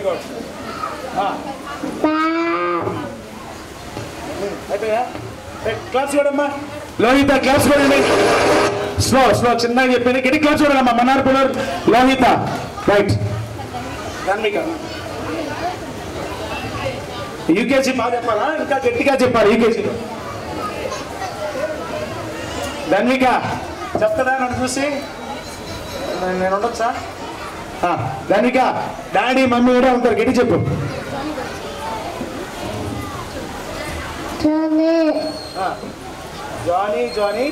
Good. అయిపోయా? Class చూడమ్మా. Lohitha class చూడండి. స్లో స్లో చిన్నగా చెప్పింది. గట్టి క్లాస్ చూడాలమ్మా. మన్నార్ పునర్ లోహిత. రైట్. ధన్విక యూకేజీ బాగా చెప్పాలా? ఇంకా గట్టిగా చెప్పాలి యూకేజీలో. ధన్విక చెప్తాడా నన్ను చూసి? నేను ఉండొచ్చా? ధన్విక డాడీ మమ్మీ కూడా ఉంటారు. గట్టి చెప్పు. Johnny Johnny